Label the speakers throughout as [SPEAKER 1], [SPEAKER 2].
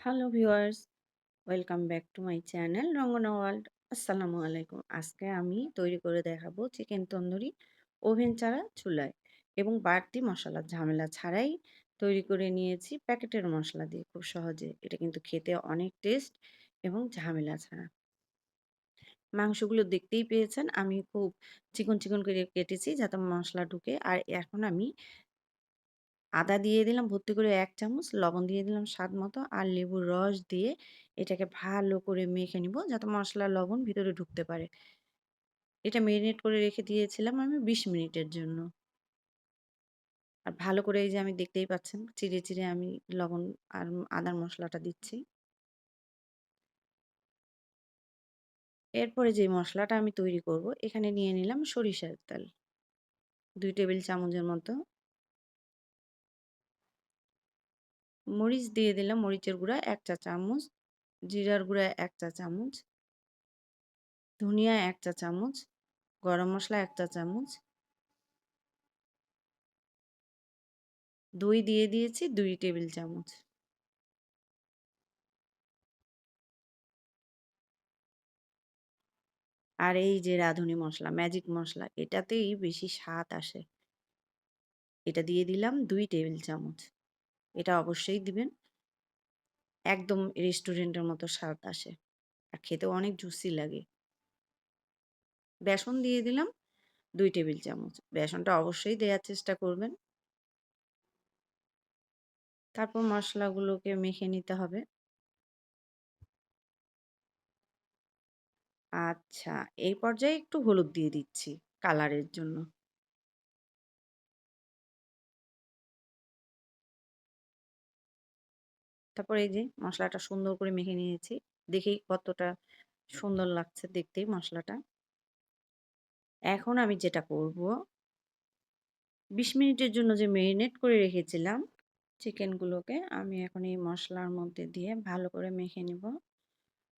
[SPEAKER 1] Hello viewers, welcome back to my channel Rangana world. আসসালামু আলাইকুম। আজকে আমি তৈরি করে দেখাবো চিকেন তন্দুরি ওভেন ছাড়া চুলায় এবং বাড়তি মশলার ঝামেলা ছাড়াই তৈরি করে নিয়েছি প্যাকেটের মশলা দিয়ে খুব সহজে। এটা কিন্তু খেতে অনেক টেস্ট এবং ঝামেলা ছাড়া। মাংসগুলো দেখতেই পেয়েছেন আমি খুব চিকন চিকন করে কেটেছি যাতে মশলা ঢুকে। আর এখন আমি আদা দিয়ে দিলাম ভর্তি করে ১ চামচ, লবণ দিয়ে দিলাম স্বাদ মতো আর লেবুর রস দিয়ে এটাকে ভালো করে মেখে নিব যাতে মসলা, লবণ ভিতরে ঢুকতে পারে। এটা মেরিনেট করে রেখে দিয়েছিলাম আমি ২০ মিনিটের জন্য। আর ভালো করে এই যে আমি দেখতেই পাচ্ছেন চিড়ে, চিড়ে আমি লবণ আর আদার মসলাটা দিচ্ছি। এরপরে যে মসলাটা আমি তৈরি করব এখানে নিয়ে নিলাম সরিষার তেল ২ টেবিল চামচের মতো। মরিচ দিয়ে দিলাম মরিচের গুঁড়া ১ চা চামচ, জিরার গুঁড়া ১ চা চামচ, ধনিয়া ১ চা চামচ, গরম মসলা ১ চা চামচ, দই দিয়ে দিয়েছি ২ টেবিল চামচ। আর এই যে রাঁধুনি মসলা, ম্যাজিক মসলা এটাতেই বেশি স্বাদ আসে। এটা দিয়ে দিলাম ২ টেবিল চামচ। এটা অবশ্যই দিবেন। একদম রেস্টুরেন্টের মতো স্বাদ আসে। আর খেতেও অনেক জুসি লাগে। বেসন দিয়ে দিলাম ২ টেবিল চামচ। বেসনটা অবশ্যই দেয়ার চেষ্টা করবেন। তারপর মসলাগুলোকে মেখে নিতে হবে। আচ্ছা, এই পর্যায়ে একটু হলুদ দিয়ে দিচ্ছি কালারের জন্য। তারপর এই যে মসলাটা সুন্দর করে মেখে নিয়েছি। দেখেই কতটা সুন্দর লাগছে দেখতেই মসলাটা। এখন আমি যেটা করব ২০ মিনিটের জন্য যে মেরিনেট করে রেখেছিলাম চিকেনগুলোকে আমি এখন এই মসলার মধ্যে দিয়ে ভালো করে মেখে নিব।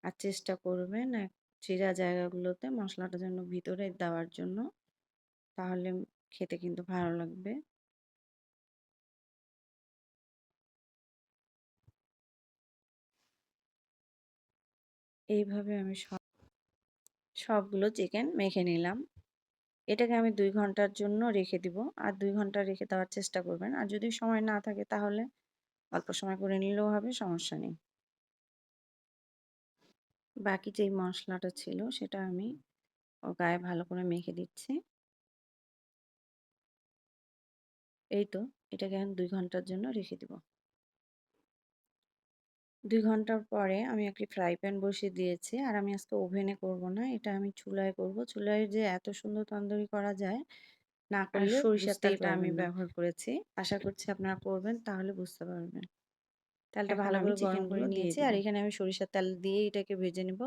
[SPEAKER 1] আর চেষ্টা করবেন চিড়া জায়গাগুলোতে মসলাটা যেন ভিতরে দেওয়ার জন্য। তাহলে খেতে কিন্তু ভালো লাগবে। এইভাবে আমি সবগুলো চিকেন মেখে নিলাম। এটাকে আমি ২ ঘন্টার জন্য রেখে দিব। আর ২ ঘন্টা রেখে দেওয়ার চেষ্টা করবেন। আর যদি সময় না থাকে তাহলে অল্প সময় করে নিলেও হবে, সমস্যা নেই। বাকি যেই মসলাটা ছিল সেটা আমি ওর গায়ে ভালো করে মেখে দিচ্ছি। এই তো এটাকে এখন ২ ঘন্টার জন্য রেখে দিব। ২ ঘন্টার পরে আমি একটি ফ্রাই প্যান বসিয়ে দিয়েছি। আর আমি আজকে ওভেনে করব না। এটা আমি চুলায় করব। চুলায় যে এত সুন্দর তন্দুরি করা যায় না করলে
[SPEAKER 2] সরিষার
[SPEAKER 1] বুঝতেই
[SPEAKER 2] তেলটা আমি
[SPEAKER 1] পারবেন না।
[SPEAKER 2] ব্যবহার করেছি।
[SPEAKER 1] আশা করছি আপনারা করবেন তাহলে বুঝতে পারবেন।
[SPEAKER 2] তেলটা
[SPEAKER 1] এখন
[SPEAKER 2] ভালো
[SPEAKER 1] আমি
[SPEAKER 2] করে গরম
[SPEAKER 1] চিকেনগুলো
[SPEAKER 2] করে দিয়ে
[SPEAKER 1] নিয়েছি
[SPEAKER 2] দিব।
[SPEAKER 1] আর এখানে আমি সরিষার তেল দিয়ে এটাকে ভেজে নিব।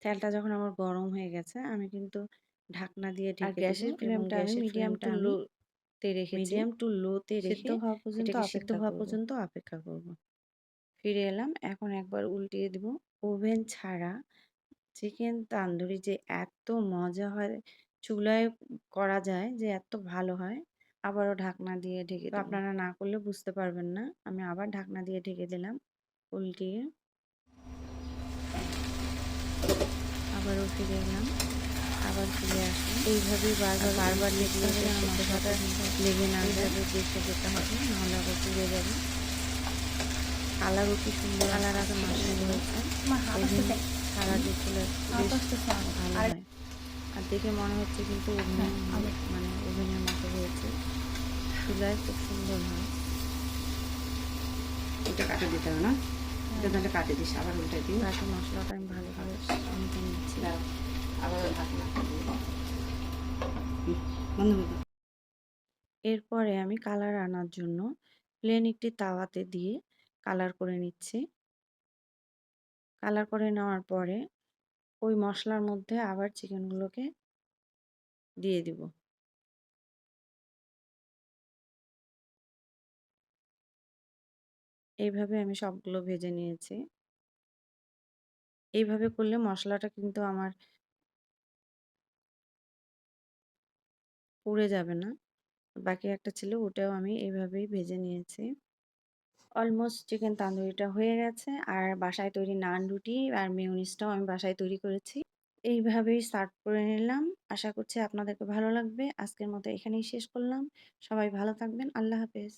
[SPEAKER 1] তেলটা যখন আমার গরম হয়ে গেছে আমি কিন্তু ঢাকনা দিয়ে
[SPEAKER 2] আর
[SPEAKER 1] ঢেকে দিব
[SPEAKER 2] গ্যাসের
[SPEAKER 1] এবং
[SPEAKER 2] ফ্লেমটা আমি
[SPEAKER 1] গ্যাসের
[SPEAKER 2] মিডিয়াম
[SPEAKER 1] ফ্লেমটা
[SPEAKER 2] টু
[SPEAKER 1] আমি
[SPEAKER 2] লো তে রেখেছি।
[SPEAKER 1] মিডিয়াম টু লো তে
[SPEAKER 2] সিদ্ধ
[SPEAKER 1] রেখে
[SPEAKER 2] হওয়া পর্যন্ত
[SPEAKER 1] এটাকে সিদ্ধ
[SPEAKER 2] অপেক্ষা
[SPEAKER 1] হওয়া
[SPEAKER 2] করব।
[SPEAKER 1] পর্যন্ত অপেক্ষা করব। ফিরে এলাম। এখন একবার উল্টিয়ে দিব। ওভেন ছাড়া চিকেন তান্দুরি যে এত মজা হয়, চুলায় করা যায় যে এত ভালো হয়। আবারও ঢাকনা দিয়ে ঢেকে দেব। আপনারা না করলে বুঝতে পারবেন না। আমি আবার ঢাকনা দিয়ে ঢেকে দিলাম উল্টিয়ে। আবারও ফিরে এলাম। আবার ফিরে আসলাম। এইভাবেই
[SPEAKER 2] আর
[SPEAKER 1] বারবার
[SPEAKER 2] বারবার
[SPEAKER 1] উল্টিয়ে
[SPEAKER 2] দেখতে হবে
[SPEAKER 1] দিয়েছি
[SPEAKER 2] যেন
[SPEAKER 1] সিদ্ধ হওয়া
[SPEAKER 2] মশলাটা
[SPEAKER 1] পর্যন্ত লেগে না যায়।
[SPEAKER 2] এইভাবে দেখে যেতে হবে,
[SPEAKER 1] নাহলে আবার পুড়ে যাবে। কালারও কি সুন্দর
[SPEAKER 2] কালার
[SPEAKER 1] আসতেছে
[SPEAKER 2] আসছে সুন্দর
[SPEAKER 1] মাশাআল্লাহ।
[SPEAKER 2] হচ্ছে। মা হাত
[SPEAKER 1] ওভেন
[SPEAKER 2] আসতেছে,
[SPEAKER 1] ছাড়া যে চুলা
[SPEAKER 2] হাত
[SPEAKER 1] বেশ
[SPEAKER 2] আসতেছে আমার।
[SPEAKER 1] ভালো
[SPEAKER 2] আর
[SPEAKER 1] হয়। আর দেখে মনে হচ্ছে কিন্তু
[SPEAKER 2] হ্যাঁ, আমি
[SPEAKER 1] মানে ওভেনের মতো হয়েছে। চুলায় খুব সুন্দর হয়।
[SPEAKER 2] এটা কাটে দিতে হবে না? এটা তাহলে কাটে দিস, আবার উল্টে দিস।
[SPEAKER 1] বাকি মশলাটা আমি ভালো করে মেখে নিচ্ছি।
[SPEAKER 2] দাঁড়াও, আবার ঢাকনা দিয়ে দিই। বন্ধ করে দাও।
[SPEAKER 1] এরপরে আমি কালার আনার জন্য প্লেন একটি তাওয়াতে দিয়ে কালার করে নিচ্ছি। কালার করে নেওয়ার পরে ওই মসলার মধ্যে আবার চিকেনগুলোকে দিয়ে দিব। এইভাবে আমি সবগুলো ভেজে নিয়েছি। এইভাবে করলে মসলাটা কিন্তু আমার পুড়ে যাবে না। বাকি একটা ছিল ওটাও আমি এইভাবেই ভেজে নিয়েছি। অলমোস্ট চিকেন তান্দুরিটা হয়ে গেছে। আর বাসায় তৈরি নান রুটি আর মেয়োনিজটাও আমি বাসায় তৈরি করেছি। এইভাবেই সার্ভ করে নিলাম। আশা করছি আপনাদেরকে ভালো লাগবে। আজকের মতো এখানেই শেষ করলাম। সবাই ভালো থাকবেন। আল্লাহ হাফেজ।